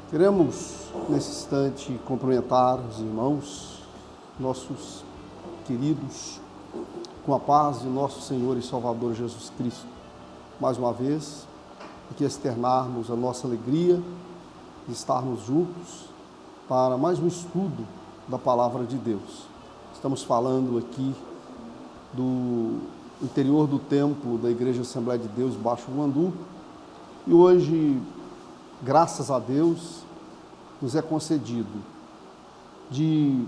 Queremos, nesse instante, cumprimentar os irmãos, nossos queridos, com a paz de nosso Senhor e Salvador Jesus Cristo. Mais uma vez, aqui externarmos a nossa alegria de estarmos juntos para mais um estudo da Palavra de Deus. Estamos falando aqui do interior do templo da Igreja Assembleia de Deus, Baixo Guandu, e hoje, graças a Deus, nos é concedido de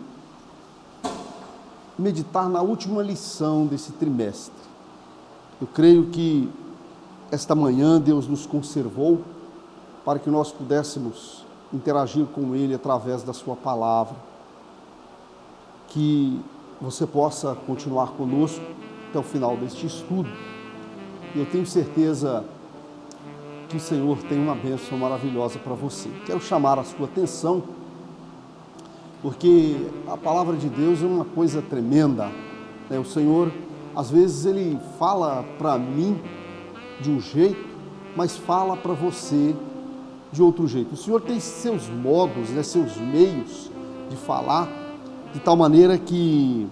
meditar na última lição desse trimestre. Eu creio que esta manhã Deus nos conservou para que nós pudéssemos interagir com Ele através da sua palavra. Que você possa continuar conosco até o final deste estudo. Eu tenho certeza que o Senhor tem uma bênção maravilhosa para você. Quero chamar a sua atenção, porque a palavra de Deus é uma coisa tremenda, né? O Senhor, às vezes, Ele fala para mim de um jeito, mas fala para você de outro jeito. O Senhor tem seus modos, né, seus meios de falar, de tal maneira que,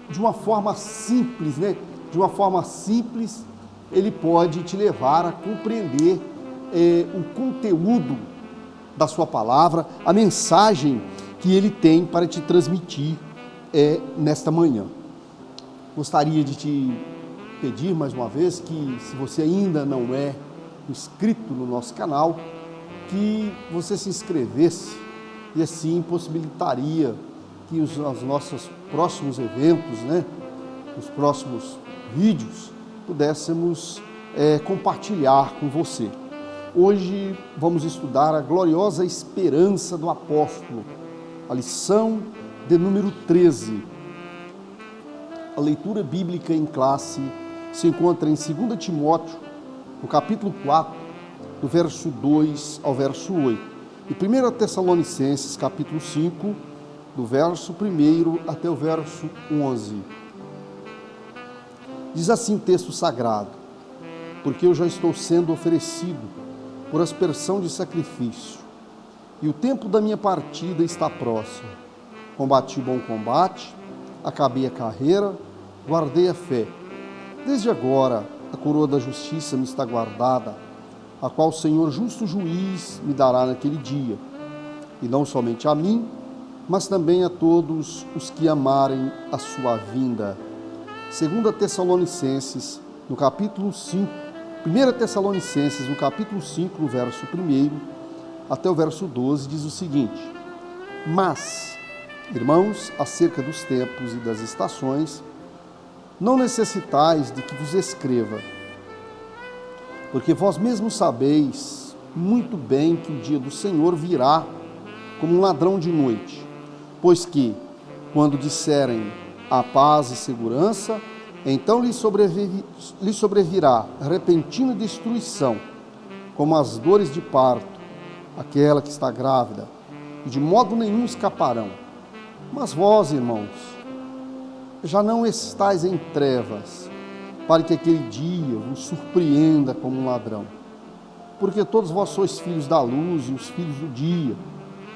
de uma forma simples, né? De uma forma simples, Ele pode te levar a compreender o conteúdo da sua palavra, a mensagem que Ele tem para te transmitir nesta manhã. Gostaria de te pedir mais uma vez que, se você ainda não é inscrito no nosso canal, que você se inscrevesse e assim possibilitaria que os nossos próximos eventos, né, os próximos vídeos, pudéssemos compartilhar com você. Hoje vamos estudar a gloriosa esperança do apóstolo, a lição de número 13. A leitura bíblica em classe se encontra em 2 Timóteo, no capítulo 4, do verso 2 ao verso 8, e 1 Tessalonicenses, capítulo 5, do verso 1 até o verso 11. Diz assim o texto sagrado: porque eu já estou sendo oferecido por aspersão de sacrifício, e o tempo da minha partida está próximo. Combati o bom combate, acabei a carreira, guardei a fé. Desde agora a coroa da justiça me está guardada, a qual o Senhor justo juiz me dará naquele dia, e não somente a mim, mas também a todos os que amarem a sua vinda. 2 Tessalonicenses, no capítulo 5, 1 Tessalonicenses, no capítulo 5, no verso 1 até o verso 12, diz o seguinte: mas, irmãos, acerca dos tempos e das estações, não necessitais de que vos escreva, porque vós mesmos sabeis muito bem que o dia do Senhor virá como um ladrão de noite, pois que, quando disserem a paz e segurança, então lhe sobrevirá repentina destruição, como as dores de parto, aquela que está grávida, e de modo nenhum escaparão. Mas vós, irmãos, já não estáis em trevas, para que aquele dia vos surpreenda como um ladrão. Porque todos vós sois filhos da luz e os filhos do dia.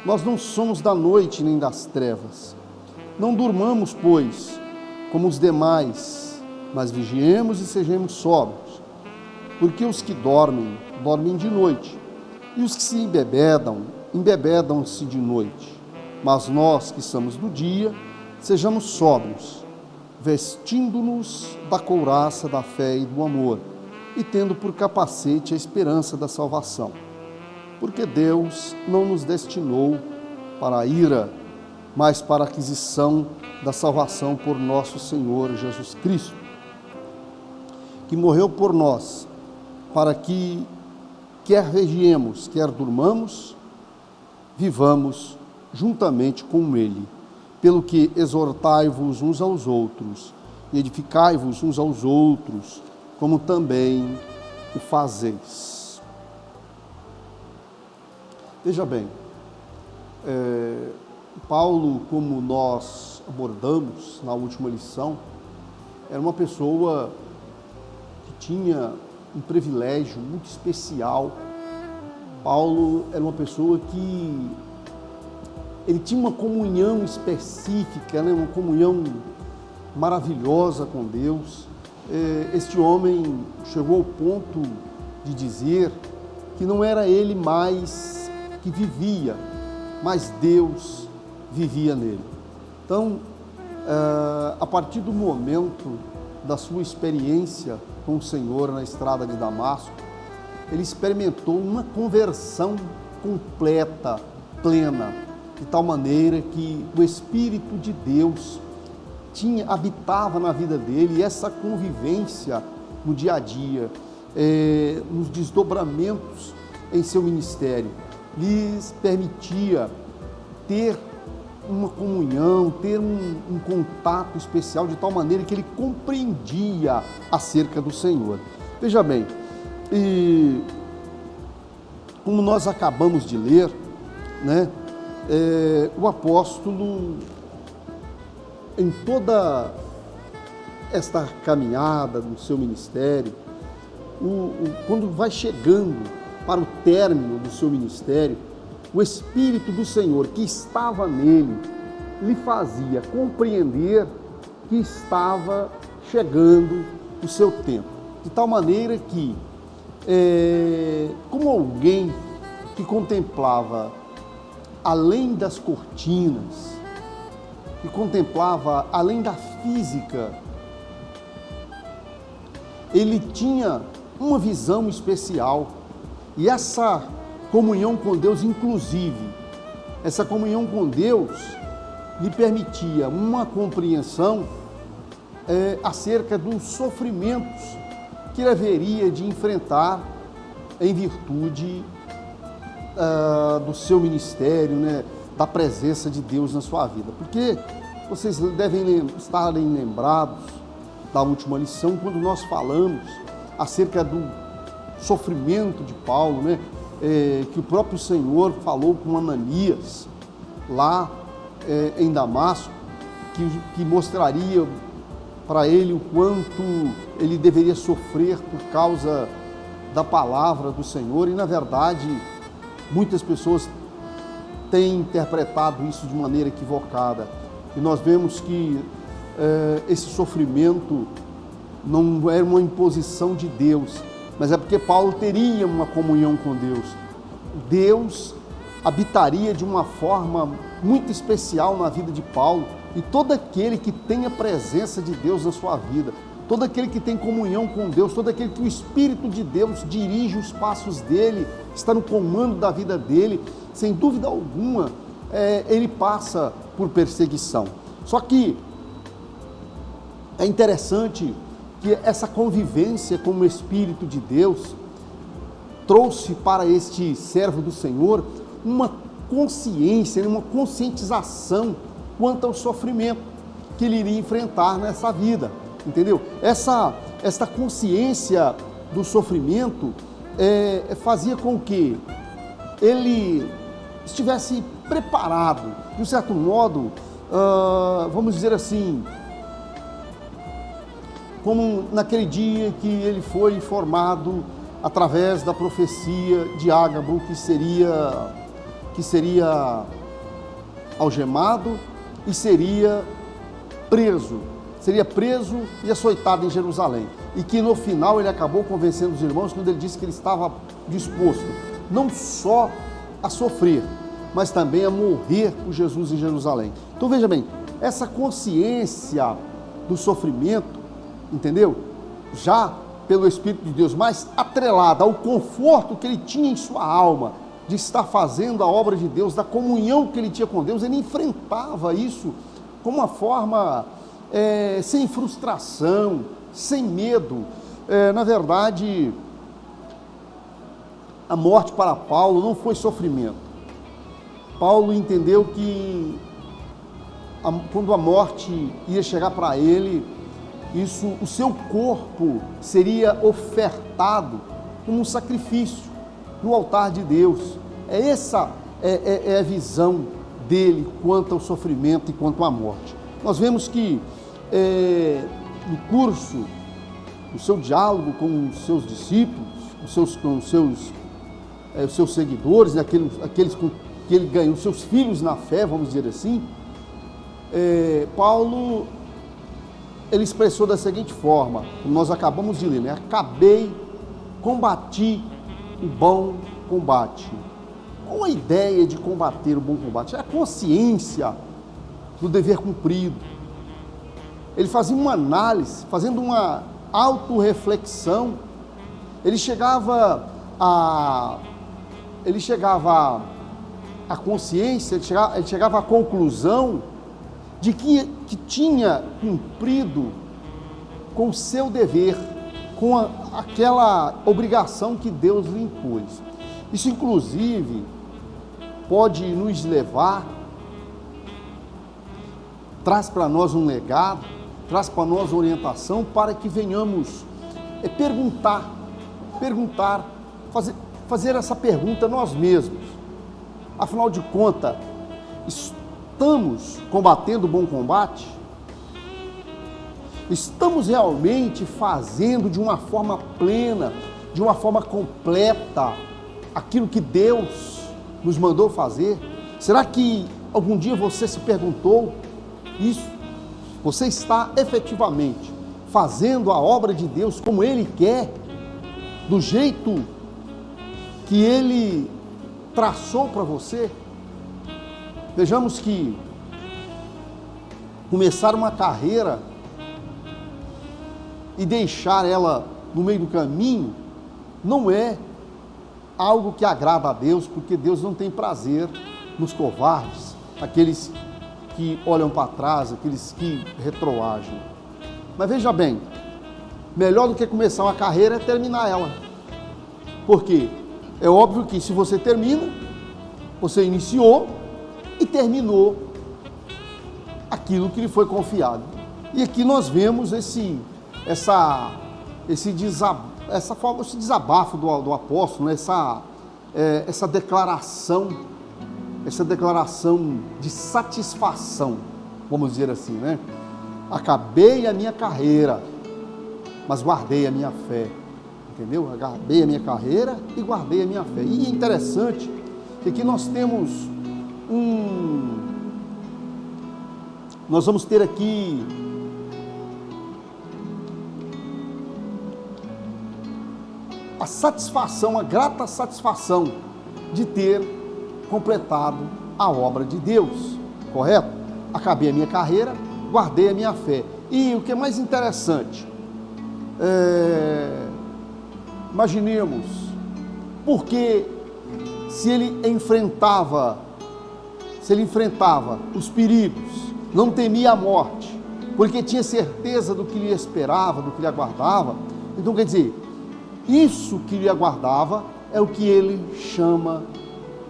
Nós não somos da noite nem das trevas. Não durmamos, pois, como os demais, mas vigiemos e sejamos sóbrios. Porque os que dormem, dormem de noite, e os que se embebedam, embebedam-se de noite. Mas nós que somos do dia, sejamos sóbrios, vestindo-nos da couraça da fé e do amor, e tendo por capacete a esperança da salvação. Porque Deus não nos destinou para a ira, mas para a aquisição da salvação por nosso Senhor Jesus Cristo, que morreu por nós, para que, quer vigiemos, quer durmamos, vivamos juntamente com Ele. Pelo que exortai-vos uns aos outros, e edificai-vos uns aos outros, como também o fazeis. Veja bem, Paulo, como nós abordamos na última lição, era uma pessoa que tinha um privilégio muito especial Paulo era uma pessoa que ele tinha uma comunhão específica, né? Uma comunhão maravilhosa com Deus. Este homem chegou ao ponto de dizer que não era ele mais que vivia, mas Deus vivia nele. Então, a partir do momento da sua experiência com o Senhor na estrada de Damasco, ele experimentou uma conversão completa, plena, de tal maneira que o Espírito de Deus habitava na vida dele, e essa convivência no dia a dia, nos desdobramentos em seu ministério, lhes permitia ter uma comunhão, ter um contato especial, de tal maneira que ele compreendia acerca do Senhor. Veja bem, e como nós acabamos de ler, né, o apóstolo, em toda esta caminhada no seu ministério, quando vai chegando para o término do seu ministério, o Espírito do Senhor que estava nele lhe fazia compreender que estava chegando o seu tempo, de tal maneira que, como alguém que contemplava além das cortinas, que contemplava além da física, ele tinha uma visão especial, e essa comunhão com Deus, inclusive, essa comunhão com Deus lhe permitia uma compreensão acerca dos sofrimentos que ele haveria de enfrentar em virtude do seu ministério, né, da presença de Deus na sua vida. Porque vocês devem estarem lembrados da última lição, quando nós falamos acerca do sofrimento de Paulo, né, que o próprio Senhor falou com Ananias lá em Damasco, que mostraria para ele o quanto ele deveria sofrer por causa da palavra do Senhor. E na verdade muitas pessoas têm interpretado isso de maneira equivocada, e nós vemos que esse sofrimento não era uma imposição de Deus, mas é porque Paulo teria uma comunhão com Deus. Deus habitaria de uma forma muito especial na vida de Paulo, e todo aquele que tem a presença de Deus na sua vida, todo aquele que tem comunhão com Deus, todo aquele que o Espírito de Deus dirige os passos dele, está no comando da vida dele, sem dúvida alguma, ele passa por perseguição. Só que é interessante que essa convivência com o Espírito de Deus trouxe para este servo do Senhor uma consciência, uma conscientização quanto ao sofrimento que ele iria enfrentar nessa vida, entendeu? Esta consciência do sofrimento fazia com que ele estivesse preparado, de um certo modo, vamos dizer assim, como naquele dia que ele foi informado através da profecia de Ágabo que seria algemado e seria preso e açoitado em Jerusalém, e que no final ele acabou convencendo os irmãos quando ele disse que ele estava disposto não só a sofrer, mas também a morrer por Jesus em Jerusalém. Então veja bem, essa consciência do sofrimento, entendeu? Já pelo Espírito de Deus, mais atrelada ao conforto que ele tinha em sua alma, de estar fazendo a obra de Deus, da comunhão que ele tinha com Deus, ele enfrentava isso com uma forma sem frustração, sem medo. Na verdade, a morte para Paulo não foi sofrimento. Paulo entendeu que quando a morte ia chegar para ele, o seu corpo seria ofertado como um sacrifício no altar de Deus. Essa é a visão dele quanto ao sofrimento e quanto à morte. Nós vemos que no curso, no seu diálogo com os seus discípulos, com os seus os seus seguidores, né, aqueles com que ele ganhou, os seus filhos na fé, vamos dizer assim, Paulo, ele expressou da seguinte forma, como nós acabamos de ler, né? Combati o bom combate. Qual a ideia de combater o bom combate? É a consciência do dever cumprido. Ele fazia uma análise, fazendo uma autorreflexão. Ele chegava à consciência, ele chegava à conclusão de que tinha cumprido com o seu dever, com aquela obrigação que Deus lhe impôs. Isso, inclusive, pode nos levar, traz para nós um legado, traz para nós orientação para que venhamos fazer essa pergunta nós mesmos. Afinal de contas, estamos combatendo o bom combate? Estamos realmente fazendo de uma forma plena, de uma forma completa, aquilo que Deus nos mandou fazer? Será que algum dia você se perguntou isso? Você está efetivamente fazendo a obra de Deus como Ele quer, do jeito que Ele traçou para você? Vejamos que começar uma carreira e deixar ela no meio do caminho não é algo que agrada a Deus, porque Deus não tem prazer nos covardes, aqueles que olham para trás, aqueles que retroagem. Mas veja bem, melhor do que começar uma carreira é terminar ela. Porque é óbvio que se você termina, você iniciou e terminou aquilo que lhe foi confiado. E aqui nós vemos esse desabafo do apóstolo, né? essa declaração de satisfação, vamos dizer assim, né? Acabei a minha carreira, mas guardei a minha fé, entendeu? Acabei a minha carreira e guardei a minha fé. E é interessante que aqui nós temos nós vamos ter aqui a satisfação, a grata satisfação de ter completado a obra de Deus, correto? Acabei a minha carreira, guardei a minha fé. E o que é mais interessante, imaginemos, porque se ele enfrentava os perigos, não temia a morte, porque tinha certeza do que lhe esperava, do que lhe aguardava, então quer dizer, isso que lhe aguardava é o que ele chama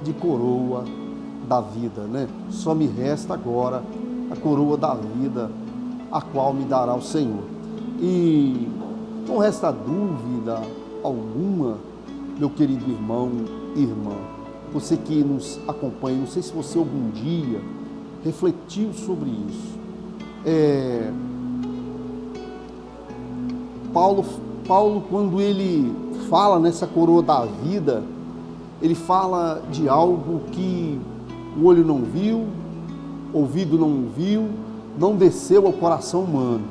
de coroa da vida, né? Só me resta agora a coroa da vida, a qual me dará o Senhor. E não resta dúvida alguma, meu querido irmão e irmã, você que nos acompanha, não sei se você algum dia refletiu sobre isso. Paulo, quando ele fala nessa coroa da vida, ele fala de algo que o olho não viu, ouvido não ouviu, não desceu ao coração humano.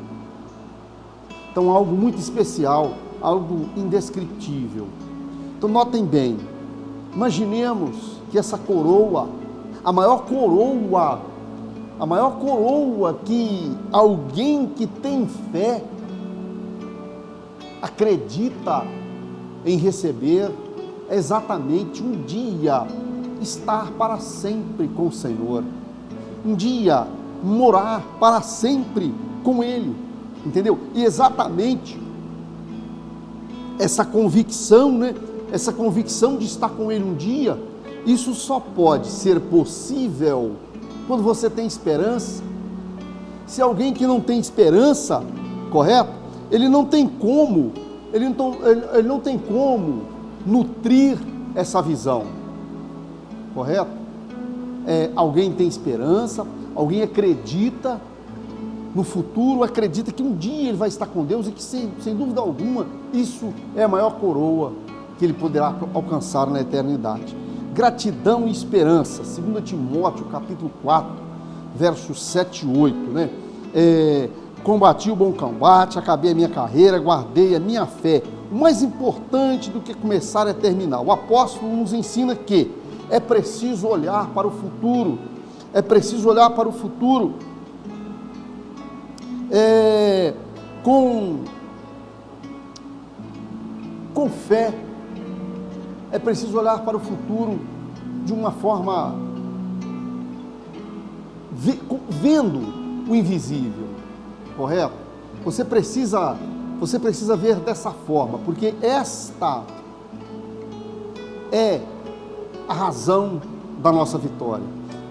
Então, algo muito especial, algo indescritível. Então, notem bem, imaginemos que essa coroa, a maior coroa que alguém que tem fé acredita em receber, é exatamente um dia estar para sempre com o Senhor, um dia morar para sempre com Ele, entendeu? E exatamente essa convicção, né? Essa convicção de estar com Ele um dia, isso só pode ser possível quando você tem esperança. Se alguém que não tem esperança, correto? Ele não tem como nutrir essa visão, correto? Alguém tem esperança, alguém acredita no futuro, acredita que um dia ele vai estar com Deus e que sem dúvida alguma, isso é a maior coroa que ele poderá alcançar na eternidade. Gratidão e esperança, 2 Timóteo, capítulo 4, versos 7 e 8, né? Combati o bom combate, acabei a minha carreira, guardei a minha fé. O mais importante do que começar é terminar. O apóstolo nos ensina que é preciso olhar para o futuro, é preciso olhar para o futuro com fé, é preciso olhar para o futuro de uma forma vendo o invisível, correto? Você precisa ver dessa forma, porque esta é a razão da nossa vitória.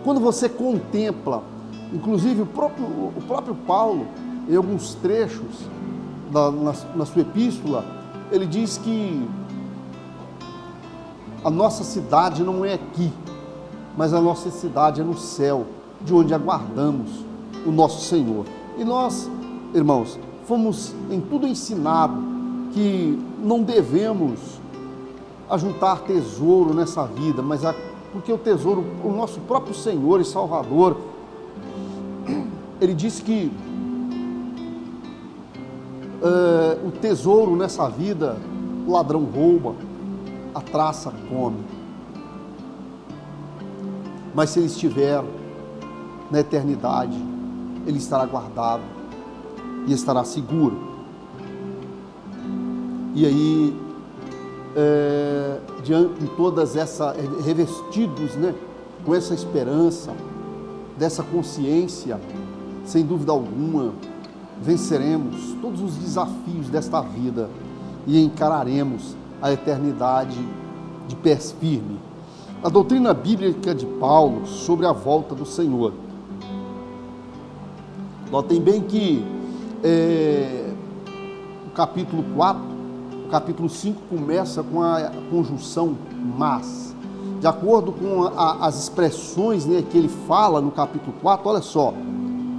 Quando você contempla, inclusive o próprio Paulo, em alguns trechos na sua epístola, ele diz que a nossa cidade não é aqui, mas a nossa cidade é no céu, de onde aguardamos o nosso Senhor. E nós, irmãos, fomos em tudo ensinado que não devemos ajuntar tesouro nessa vida, mas porque o tesouro, o nosso próprio Senhor e Salvador, ele disse que o tesouro nessa vida, o ladrão rouba, a traça come. Mas se ele estiver na eternidade, ele estará guardado e estará seguro. E aí, diante de todas essas, revestidos, né, com essa esperança, dessa consciência, sem dúvida alguma, venceremos todos os desafios desta vida e encararemos a eternidade de pés firmes. A doutrina bíblica de Paulo sobre a volta do Senhor. Notem bem que o capítulo 4, o capítulo 5 começa com a conjunção mas. De acordo com as expressões, né, que ele fala no capítulo 4, olha só: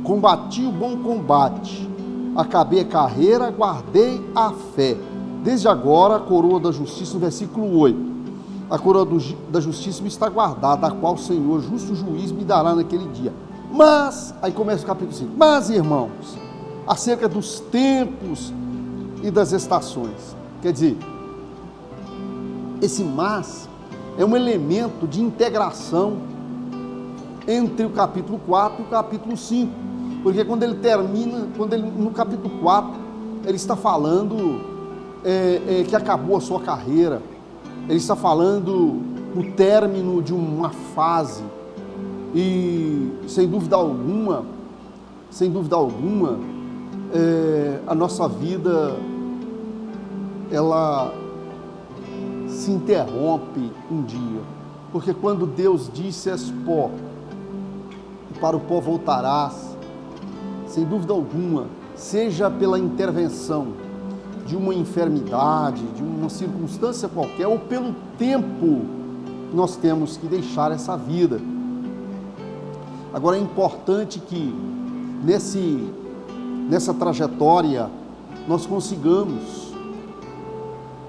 combati o bom combate, acabei a carreira, guardei a fé. Desde agora a coroa da justiça, no versículo 8, a coroa da justiça me está guardada, a qual o Senhor, justo juiz, me dará naquele dia. Mas, aí começa o capítulo 5, mas, irmãos, acerca dos tempos e das estações. Quer dizer, esse mas é um elemento de integração entre o capítulo 4 e o capítulo 5, porque quando ele termina, no capítulo 4, ele está falando que acabou a sua carreira, ele está falando no término de uma fase, e sem dúvida alguma, a nossa vida, ela se interrompe um dia, porque quando Deus disse: és pó, e para o pó voltarás, sem dúvida alguma, seja pela intervenção de uma enfermidade, de uma circunstância qualquer, ou pelo tempo, nós temos que deixar essa vida. Agora é importante que nessa trajetória nós consigamos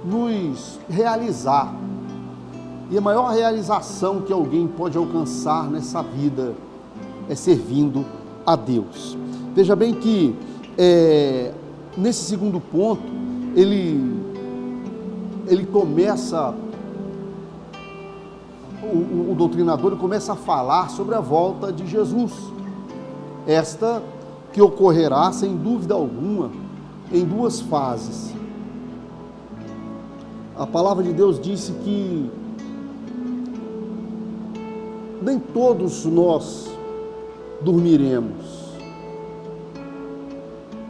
nos realizar. E a maior realização que alguém pode alcançar nessa vida é servindo a Deus. Veja bem que nesse segundo ponto, ele começa, o doutrinador começa a falar sobre a volta de Jesus, esta que ocorrerá, sem dúvida alguma, em duas fases. A palavra de Deus disse que nem todos nós dormiremos.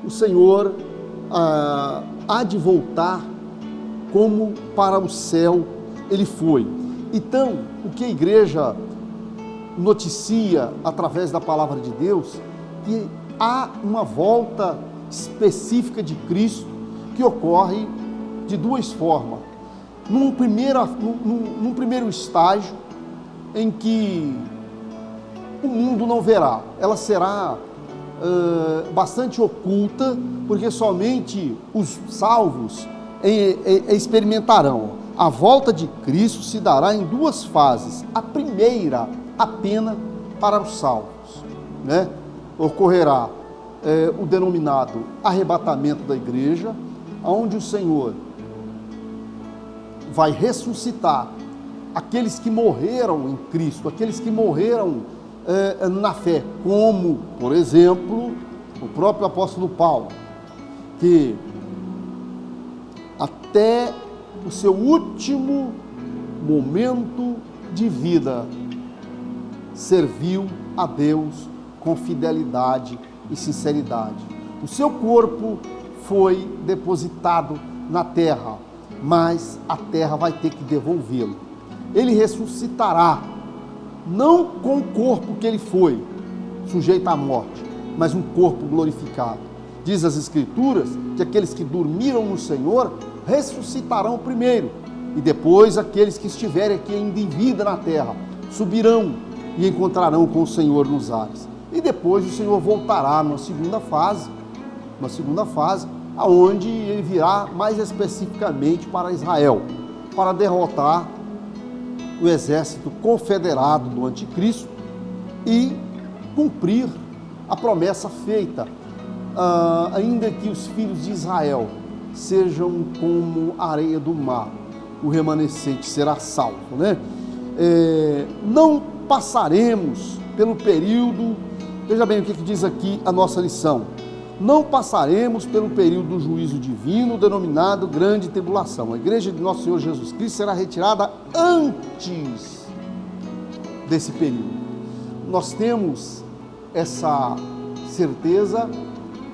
O Senhor há de voltar como para o céu ele foi. Então, o que a igreja noticia através da palavra de Deus, que há uma volta específica de Cristo que ocorre de duas formas. Num primeiro estágio, em que o mundo não verá, ela será bastante oculta, porque somente os salvos experimentarão. A volta de Cristo se dará em duas fases. A primeira, apenas para os salvos, né? Ocorrerá o denominado arrebatamento da igreja, onde o Senhor vai ressuscitar aqueles que morreram em Cristo, aqueles que morreram na fé, como, por exemplo, o próprio apóstolo Paulo, que até o seu último momento de vida serviu a Deus com fidelidade e sinceridade. O seu corpo foi depositado na terra, mas a terra vai ter que devolvê-lo. Ele ressuscitará, não com o corpo que ele foi, sujeito à morte, mas um corpo glorificado. Diz as Escrituras que aqueles que dormiram no Senhor ressuscitarão primeiro, e depois aqueles que estiverem aqui ainda em vida na terra subirão e encontrarão com o Senhor nos ares. E depois o Senhor voltará numa segunda fase, aonde ele virá mais especificamente para Israel, para derrotar o exército confederado do anticristo e cumprir a promessa feita, ainda que os filhos de Israel sejam como a areia do mar, o remanescente será salvo, né? Não passaremos pelo período, veja bem o que diz aqui a nossa lição, não passaremos pelo período do juízo divino, denominado grande tribulação. A igreja de nosso Senhor Jesus Cristo será retirada antes desse período. Nós temos essa certeza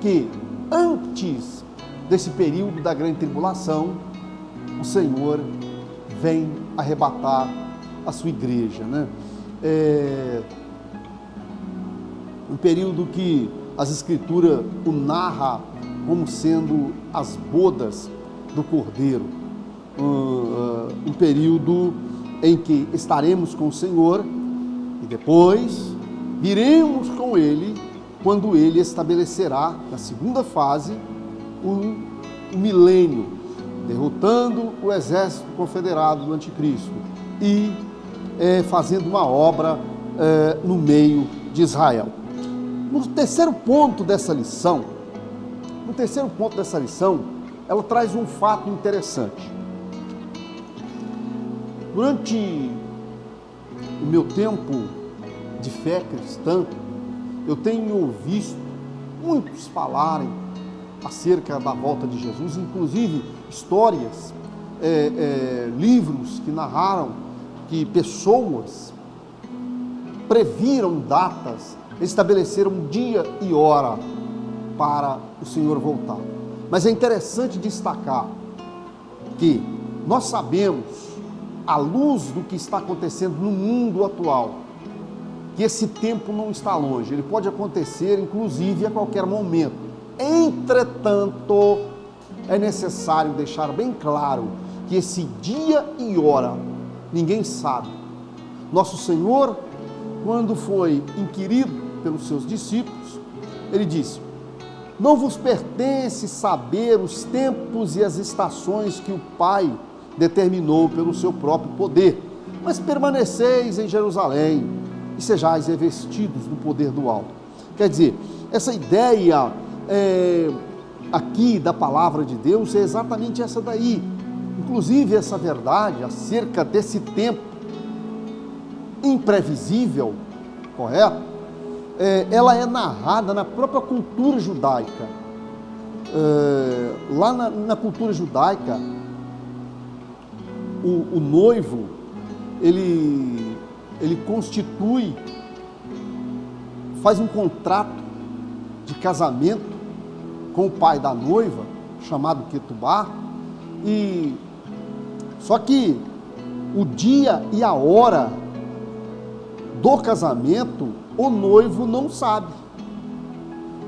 que antes desse período da grande tribulação, o Senhor vem arrebatar a sua igreja, né? Um período que as Escrituras o narra como sendo as bodas do Cordeiro, um período em que estaremos com o Senhor e depois viremos com Ele quando Ele estabelecerá, na segunda fase, o milênio, derrotando o exército confederado do anticristo e fazendo uma obra no meio de Israel. No terceiro ponto dessa lição, ela traz um fato interessante. Durante o meu tempo de fé cristã, eu tenho visto muitos falarem acerca da volta de Jesus, inclusive histórias, livros que narraram que pessoas previram datas, estabeleceram dia e hora para o Senhor voltar. Mas é interessante destacar que nós sabemos, à luz do que está acontecendo no mundo atual, que esse tempo não está longe, ele pode acontecer inclusive a qualquer momento. Entretanto, é necessário deixar bem claro que esse dia e hora ninguém sabe. Nosso Senhor, quando foi inquirido pelos seus discípulos, ele disse: não vos pertence saber os tempos e as estações que o Pai determinou pelo seu próprio poder, mas permaneceis em Jerusalém e sejais revestidos do poder do alto. Quer dizer, essa ideia aqui da palavra de Deus é exatamente essa daí. Inclusive essa verdade acerca desse tempo imprevisível, correto? Ela é narrada na própria cultura judaica. Lá na cultura judaica, o noivo, ele constitui, faz um contrato de casamento com o pai da noiva, chamado Ketubá, e só que o dia e a hora do casamento, o noivo não sabe.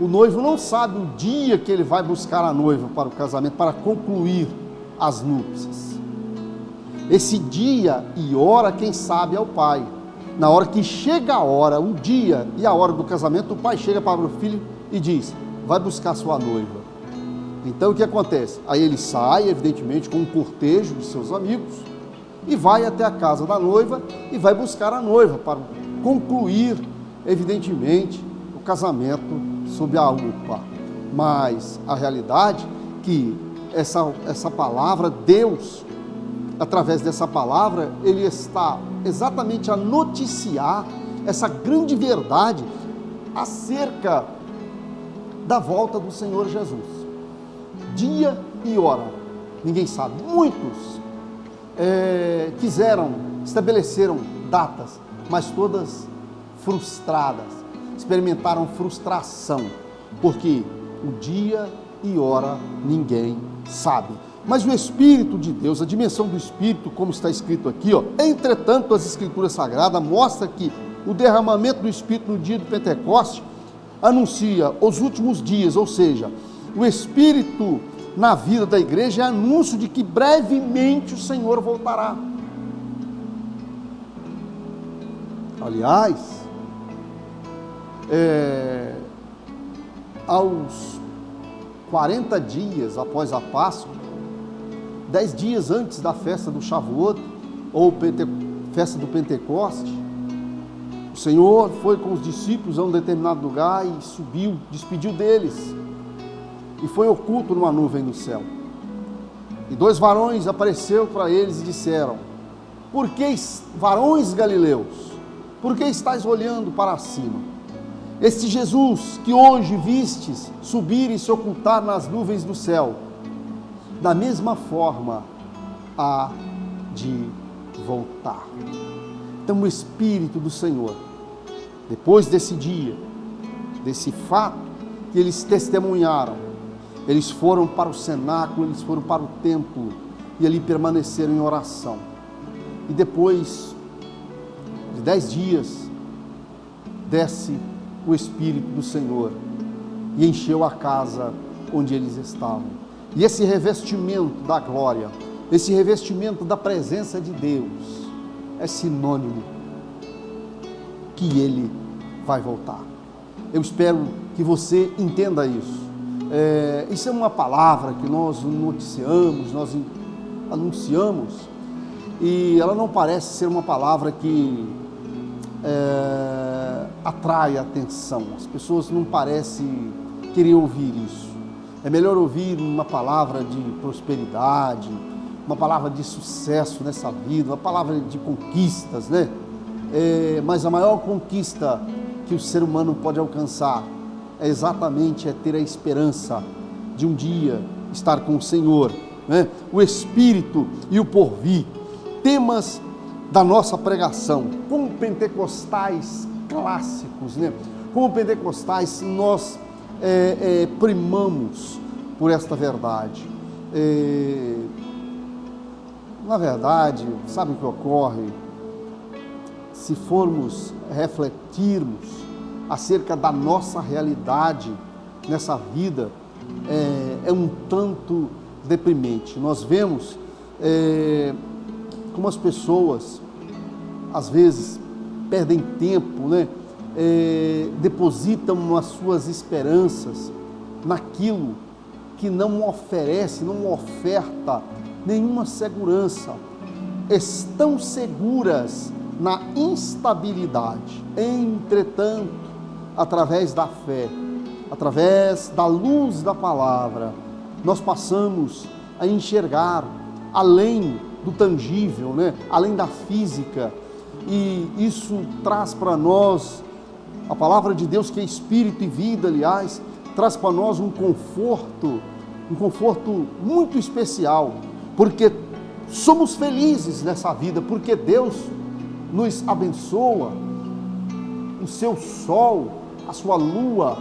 O noivo não sabe o dia que ele vai buscar a noiva para o casamento, para concluir as núpcias. Esse dia e hora, quem sabe é o pai. Na hora que chega a hora, o dia e a hora do casamento, o pai chega para o filho e diz: vai buscar sua noiva. Então o que acontece? Aí ele sai, evidentemente, com um cortejo de seus amigos e vai até a casa da noiva e vai buscar a noiva para concluir, evidentemente, o casamento sob a UPA. Mas a realidade é que essa palavra, Deus, através dessa palavra, ele está exatamente a noticiar essa grande verdade acerca da volta do Senhor Jesus. Dia e hora, ninguém sabe. Muitos estabeleceram datas, mas todas frustradas, experimentaram frustração, porque o dia e hora ninguém sabe. Mas o Espírito de Deus, a dimensão do Espírito, como está escrito aqui, entretanto, as Escrituras Sagradas mostram que o derramamento do Espírito no dia do Pentecoste anuncia os últimos dias, ou seja, o Espírito na vida da igreja é anúncio de que brevemente o Senhor voltará. Aliás, aos 40 dias após a Páscoa, 10 dias antes da festa do Shavuot, ou festa do Pentecoste, o Senhor foi com os discípulos a um determinado lugar e subiu, despediu deles, e foi oculto numa nuvem no céu. E 2 varões apareceram para eles e disseram: varões galileus, por que estáis olhando para cima? Este Jesus que hoje vistes subir e se ocultar nas nuvens do céu, da mesma forma há de voltar. Então o Espírito do Senhor, depois desse dia, desse fato que eles testemunharam, eles foram para o cenáculo, eles foram para o templo e ali permaneceram em oração. E depois de 10 dias, desce o Espírito do Senhor e encheu a casa onde eles estavam. E esse revestimento da glória, esse revestimento da presença de Deus, é sinônimo que Ele vai voltar. Eu espero que você entenda isso. Isso é uma palavra que nós noticiamos, nós anunciamos, e ela não parece ser uma palavra que atrai a atenção. As pessoas não parecem querer ouvir isso. É melhor ouvir uma palavra de prosperidade, uma palavra de sucesso nessa vida, uma palavra de conquistas, né? Mas a maior conquista que o ser humano pode alcançar é exatamente ter a esperança de um dia estar com o Senhor, né? O Espírito e o porvir, temas da nossa pregação, como pentecostais clássicos, né? Como pentecostais nós primamos por esta verdade. Na verdade, sabe o que ocorre? Se formos refletirmos acerca da nossa realidade nessa vida, é um tanto deprimente. Nós vemos como as pessoas, às vezes, perdem tempo, né? Depositam as suas esperanças naquilo que não oferece, não oferta nenhuma segurança. Estão seguras na instabilidade. Entretanto, através da fé, através da luz da palavra, nós passamos a enxergar além do tangível, né? Além da física, e isso traz para nós, a palavra de Deus, que é espírito e vida, aliás, traz para nós um conforto muito especial, porque somos felizes nessa vida, porque Deus nos abençoa, o seu sol, a sua lua,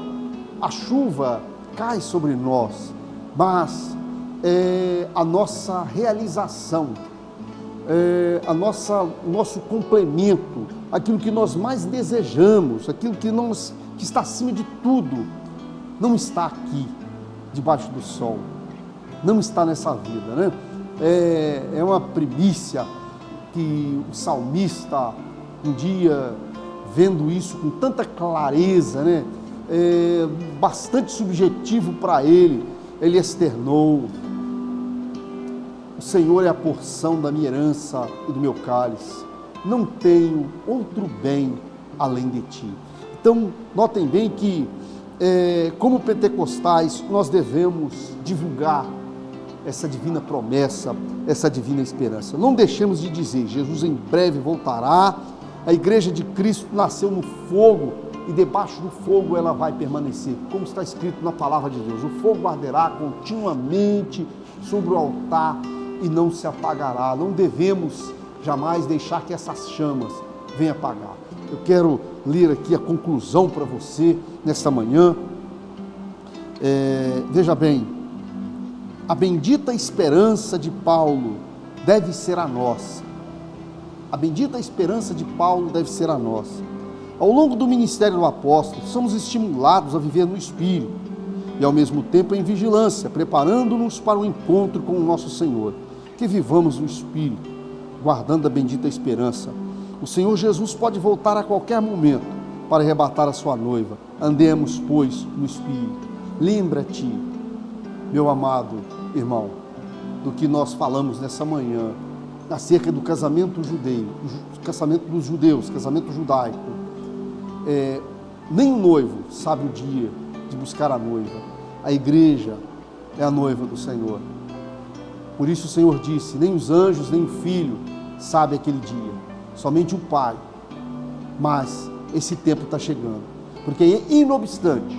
a chuva cai sobre nós, mas a nossa realização, o nosso complemento, aquilo que nós mais desejamos, aquilo que está acima de tudo, não está aqui, debaixo do sol, não está nessa vida, né? É uma primícia que o salmista, um dia, vendo isso com tanta clareza, né? Bastante subjetivo para ele, ele externou: o Senhor é a porção da minha herança e do meu cálice, não tenho outro bem além de ti. Então, notem bem que, como pentecostais, nós devemos divulgar essa divina promessa, essa divina esperança. Não deixemos de dizer: Jesus em breve voltará, a igreja de Cristo nasceu no fogo e debaixo do fogo ela vai permanecer, como está escrito na palavra de Deus: o fogo arderá continuamente sobre o altar e não se apagará. Não devemos jamais deixar que essas chamas venham apagar. Eu quero ler aqui a conclusão para você nesta manhã. Veja bem, a bendita esperança de Paulo deve ser a nossa. A bendita esperança de Paulo deve ser a nossa. Ao longo do ministério do apóstolo, somos estimulados a viver no Espírito e ao mesmo tempo em vigilância, preparando-nos para o encontro com o nosso Senhor. Que vivamos no Espírito, guardando a bendita esperança. O Senhor Jesus pode voltar a qualquer momento para arrebatar a sua noiva. Andemos, pois, no Espírito. Lembra-te, meu amado irmão, do que nós falamos nessa manhã, acerca do casamento judeu, casamento dos judeus, casamento judaico. Nem o noivo sabe o dia de buscar a noiva. A igreja é a noiva do Senhor. Por isso o Senhor disse: nem os anjos, nem o Filho sabe aquele dia, somente o Pai. Mas esse tempo está chegando, porque inobstante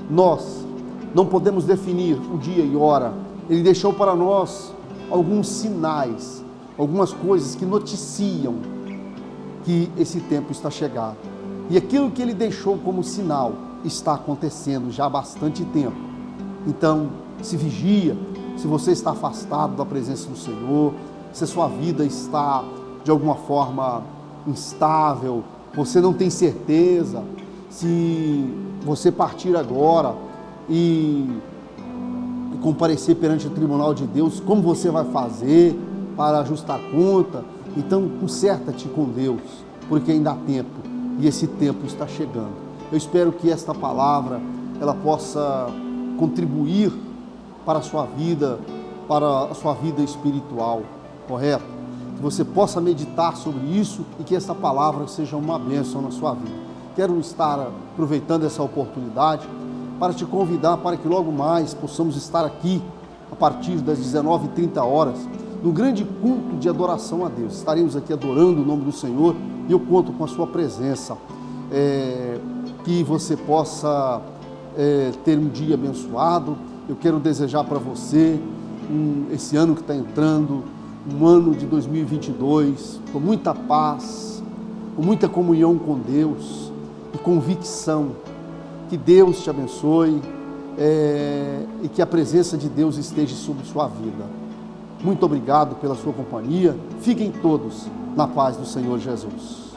nós não podemos definir o dia e hora, Ele deixou para nós alguns sinais, algumas coisas que noticiam que esse tempo está chegado. E aquilo que Ele deixou como sinal está acontecendo já há bastante tempo. Então, se vigia. Se você está afastado da presença do Senhor, se a sua vida está de alguma forma instável, você não tem certeza, se você partir agora e comparecer perante o tribunal de Deus, como você vai fazer para ajustar conta? Então, conserta-te com Deus, porque ainda há tempo e esse tempo está chegando. Eu espero que esta palavra ela possa contribuir para a sua vida espiritual, correto? Que você possa meditar sobre isso e que essa palavra seja uma bênção na sua vida. Quero estar aproveitando essa oportunidade para te convidar para que logo mais possamos estar aqui a partir das 19h30 no grande culto de adoração a Deus. Estaremos aqui adorando o nome do Senhor e eu conto com a sua presença, que você possa ter um dia abençoado. Eu quero desejar para você, esse ano que está entrando, um ano de 2022, com muita paz, com muita comunhão com Deus e convicção. Que Deus te abençoe e que a presença de Deus esteja sobre sua vida. Muito obrigado pela sua companhia. Fiquem todos na paz do Senhor Jesus.